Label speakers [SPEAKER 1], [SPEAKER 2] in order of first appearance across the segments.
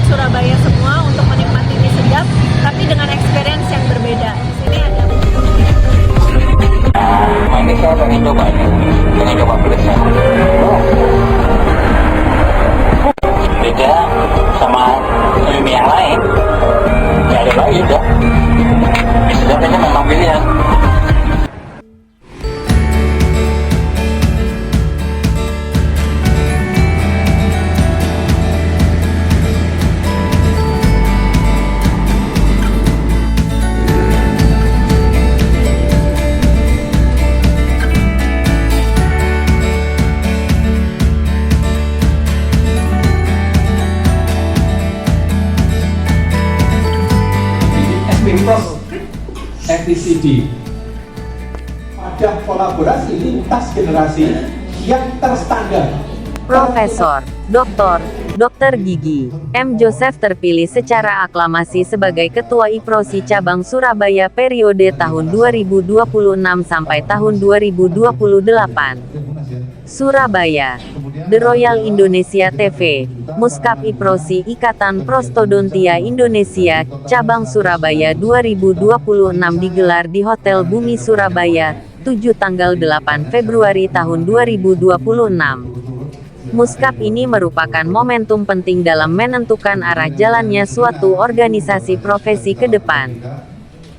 [SPEAKER 1] Surabaya semua untuk menikmati mie sedap, tapi dengan experience yang berbeda. Di sini ada
[SPEAKER 2] ini saya pengen coba pedasnya. Beda sama mie yang lain. Nggak ada lagi dong. Mie sedap ini memang pilihan.
[SPEAKER 3] FTCD pada kolaborasi lintas generasi yang terstandar.
[SPEAKER 4] Profesor, Dr. Gigi M. Joseph terpilih secara aklamasi sebagai Ketua IPROSI Cabang Surabaya periode tahun 2026 sampai tahun 2028. Surabaya, The Royal Indonesia TV, Muskap IPROSI Ikatan Prostodontia Indonesia, Cabang Surabaya 2026 digelar di Hotel Bumi Surabaya, 7 tanggal 8 Februari tahun 2026. Muskap ini merupakan momentum penting dalam menentukan arah jalannya suatu organisasi profesi ke depan.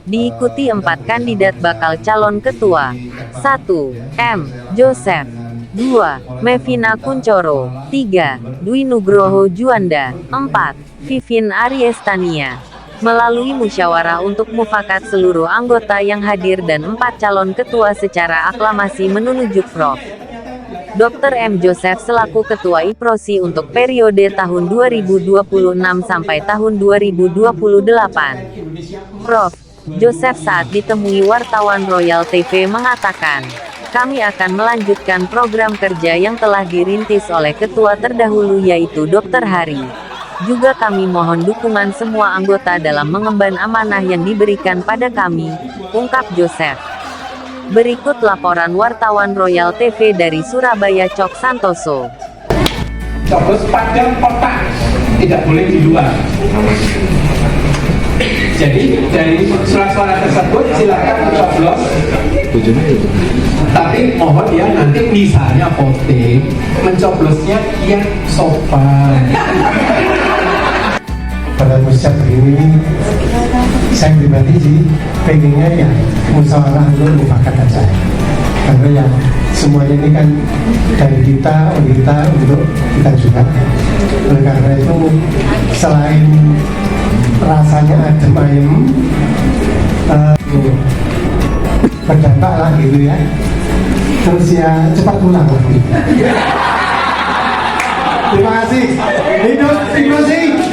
[SPEAKER 4] Diikuti 4 kandidat bakal calon ketua. 1. M. Joseph. 2. Mevina Kuncoro. 3. Dwi Nugroho Juanda. 4. Vivin Ariestania. Melalui musyawarah untuk mufakat seluruh anggota yang hadir dan 4 calon ketua secara aklamasi menunjuk Prof. Dr. M. Joseph selaku Ketua IPROSI untuk periode tahun 2026 sampai tahun 2028. Prof. Joseph saat ditemui wartawan Royal TV mengatakan, "Kami akan melanjutkan program kerja yang telah dirintis oleh ketua terdahulu yaitu Dr. Hari. Juga kami mohon dukungan semua anggota dalam mengemban amanah yang diberikan pada kami," ungkap Joseph. Berikut laporan wartawan Royal TV dari Surabaya Cok Santoso.
[SPEAKER 3] Coblos pada kotak, tidak boleh di luar. Jadi dari surat-suara tersebut silakan mencoblos. Tapi mohon ya nanti misalnya voting, mencoblosnya yang sopan.
[SPEAKER 5] Pada musyawarah begini, saya pribadi sih pengennya ya musyawarah untuk mufakat aja, karena yang semuanya ini kan dari kita untuk kita juga. Oleh karena itu selain rasanya adem ayem, berdampak lah gitu ya, terus ya cepat pulang lagi. Terima kasih. Hidup IPROSI.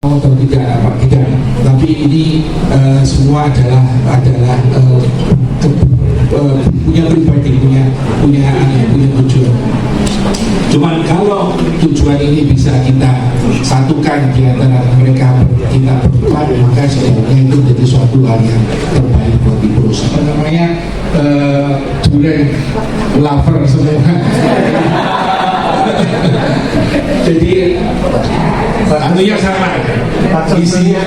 [SPEAKER 6] Atau tidak, tapi ini semua adalah punya pribadi, punya tujuan. Cuman kalau tujuan ini bisa kita satukan di antara mereka, kita berempat, maka sebenarnya itu menjadi suatu hal yang terbaik buat IPROSI. Apa namanya, durian lover semua. Jadi anunya sama, isinya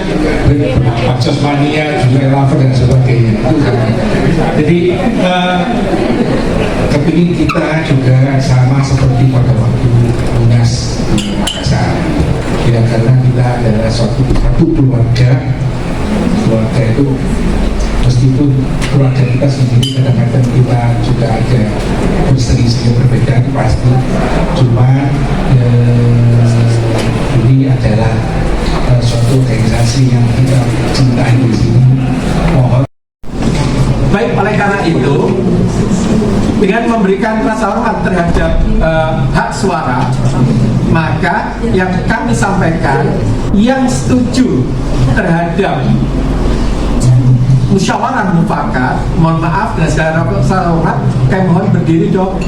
[SPEAKER 6] Paksos Mania, juga lover dan sebagainya. Jadi kepingin kita juga sama seperti pada waktu Munas di Makassar. Ya, karena kita adalah satu keluarga itu meskipun keluarga kita sendiri kadang-kadang kita juga ada berselisih berbeda pasti, cuma ini adalah suatu organisasi yang kita cintai di sini. Mohon.
[SPEAKER 3] Baik, oleh karena itu dengan memberikan rasa hormat terhadap hak suara, maka yang kami sampaikan yang setuju terhadap musyawarah mufakat, mohon maaf dan secara hormat kami mohon berdiri dong.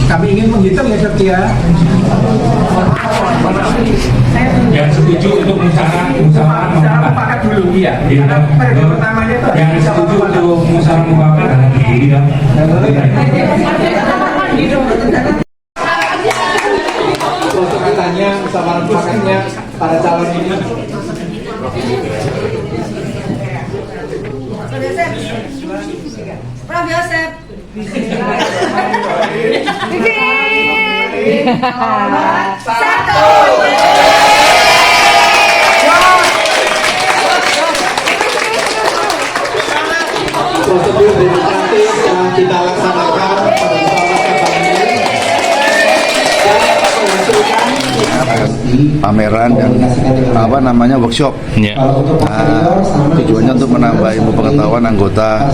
[SPEAKER 3] Kami ingin menghitung ya dok ya.
[SPEAKER 6] Yang setuju untuk musyawarah
[SPEAKER 3] mufakat dulu iya. Pertamanya itu
[SPEAKER 6] yang setuju untuk musyawarah mufakat adalah berdiri dong.
[SPEAKER 3] Prosedur demokratis yang kita laksanakan pada
[SPEAKER 7] pameran dan workshop. Tujuannya untuk menambah ilmu pengetahuan anggota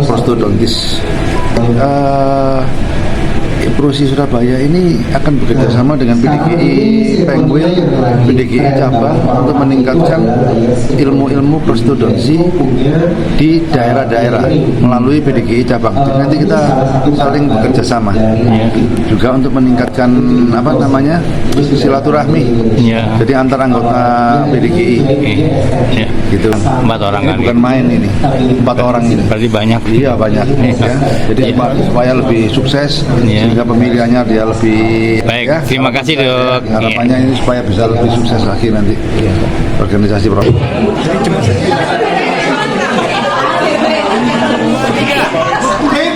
[SPEAKER 7] Prostodonkis. Prosi Surabaya ini akan bekerja sama dengan PDGI Penguin, PDGI Cabang untuk meningkatkan ilmu-ilmu prostodonsi di daerah-daerah melalui PDGI Cabang. Jadi nanti kita saling bekerja sama juga untuk meningkatkan silaturahmi. Jadi antar anggota PDGI gitu.
[SPEAKER 2] 4 orang
[SPEAKER 7] ini
[SPEAKER 2] kan?
[SPEAKER 7] Bukan main ini, 4 orang ini.
[SPEAKER 2] Berarti banyak.
[SPEAKER 7] Iya banyak. Ya. Jadi supaya lebih sukses. Sehingga pemilihannya dia lebih
[SPEAKER 2] baik. Terima kasih Dok.
[SPEAKER 7] Harapannya ini supaya bisa lebih sukses lagi nanti organisasi Prof.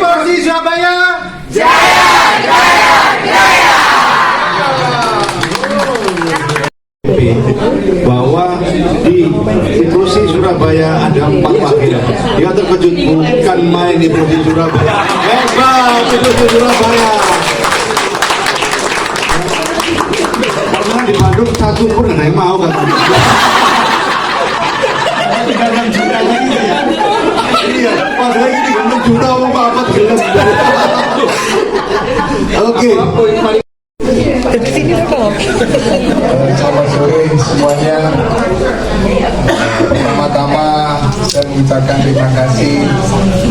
[SPEAKER 3] Prosi Surabaya
[SPEAKER 7] bahwa di Prosi Surabaya ada 4 wakil. Dia terkejut, bukan main di Prosi Surabaya. Hebat di Prosi Surabaya. Karena di Bandung 1 pun ada yang mau kan. Iya, padahal ini 3 juta mau apa jelas. Oke.
[SPEAKER 6] Selamat sore semuanya. Pertama-tama saya mengucapkan terima kasih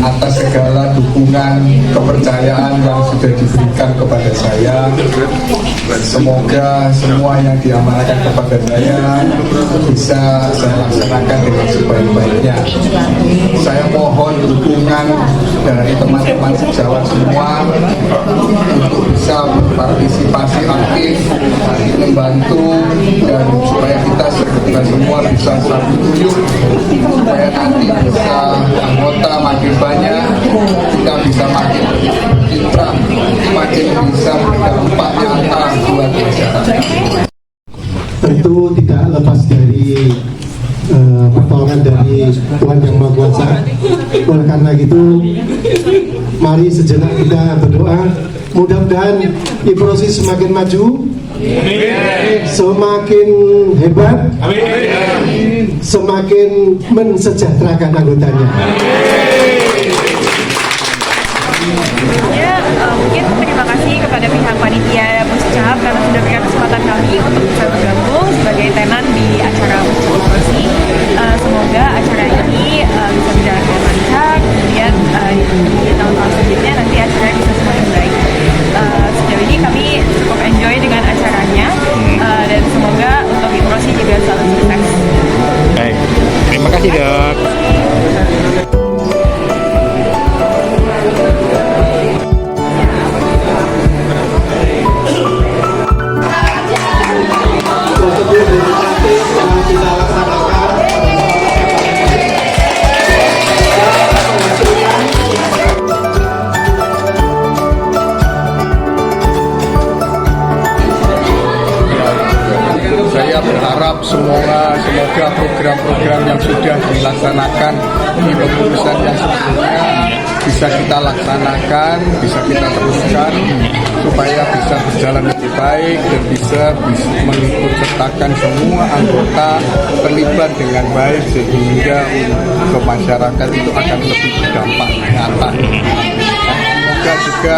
[SPEAKER 6] atas segala dukungan, kepercayaan yang sudah diberikan kepada saya. Semoga semua yang diamanahkan kepada saya bisa saya laksanakan dengan sebaik-baiknya. Saya mohon dukungan dari teman-teman sejawat semua untuk bisa berpartisipasi aktif, membantu, dan supaya kita semua bisa satu tujuh, supaya nanti bisa anggota makin banyak, kita bisa makin citra, makin bisa berdampak nyata buat masyarakat.
[SPEAKER 5] Tentu tidak lepas dari pertolongan dari Tuhan Yang Maha Kuasa. Oleh karena itu, mari sejenak kita berdoa. Mudah-mudahan IPROSI semakin maju, semakin hebat, semakin mensejahterakan anggotanya.
[SPEAKER 1] Mungkin terima kasih kepada pihak panitia Muscap karena sudah berikan kesempatan kami untuk bisa bergabung sebagai tenan di acara Muscap Prosi. Semoga acara ini bisa berjalan dengan lancar, kemudian di tahun-tahun selanjutnya nanti acaranya bisa semakin baik. Sejauh ini kami cukup enjoy dengan acaranya dan semoga untuk Prosi juga selalu sukses.
[SPEAKER 2] Baik. Terima kasih Dok.
[SPEAKER 3] prosedur demokratis yang kita laksanakan
[SPEAKER 6] Saya berharap semoga program-program yang sudah dilaksanakan di kepengurusan yang sebelumnya bisa kita laksanakan, bisa kita teruskan supaya bisa berjalan lebih baik dan bisa mengikut sertakan semua anggota terlibat dengan baik sehingga ke masyarakat itu akan lebih berdampak nyata. Semoga juga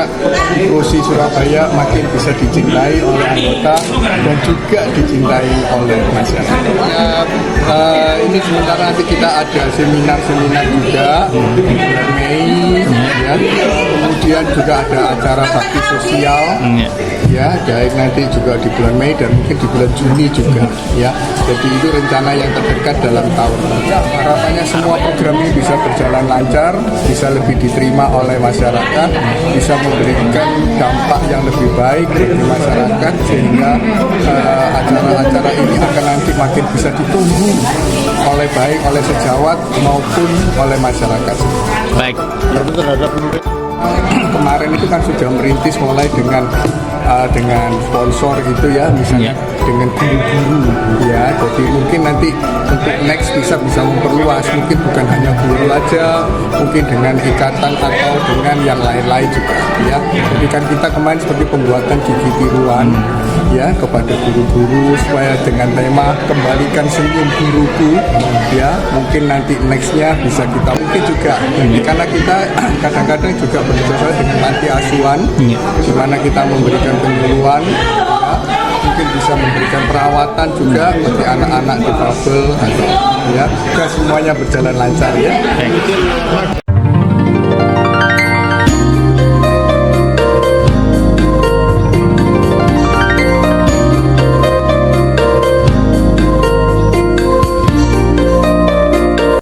[SPEAKER 6] Prosi Surabaya makin bisa dicintai oleh anggota dan juga dicintai oleh masyarakat. Ini sementara nanti kita ada seminar-seminar juga di bulan Mei, ya. Kemudian juga ada acara bakti sosial, ya, baik nanti juga di bulan Mei dan mungkin di bulan Juni juga, ya. Jadi itu rencana yang terdekat dalam tahun. Harapannya semua program ini bisa berjalan lancar, bisa lebih diterima oleh masyarakat, bisa memberikan dampak yang lebih baik bagi masyarakat sehingga acara-acara ini akan nanti makin bisa ditunggu oleh baik oleh sejawat maupun oleh masyarakat.
[SPEAKER 2] Baik.
[SPEAKER 7] Terhadap
[SPEAKER 8] kemarin itu kan sudah merintis mulai dengan sponsor gitu ya, misalnya dengan guru-guru ya. Jadi mungkin nanti untuk next bisa memperluas, mungkin bukan hanya guru aja, mungkin dengan ikatan atau dengan yang lain-lain juga ya. Jadi kan kita kemarin seperti pembuatan gigi tiruan ya kepada guru-guru supaya dengan tema kembalikan senyum guruku ya. Mungkin nanti nextnya bisa kita mungkin juga karena kita kadang-kadang juga bekerjasama dengan panti asuhan di mana kita memberikan penyuluhan ya, mungkin bisa memberikan perawatan juga bagi anak-anak difabel atau ya semuanya berjalan lancar ya.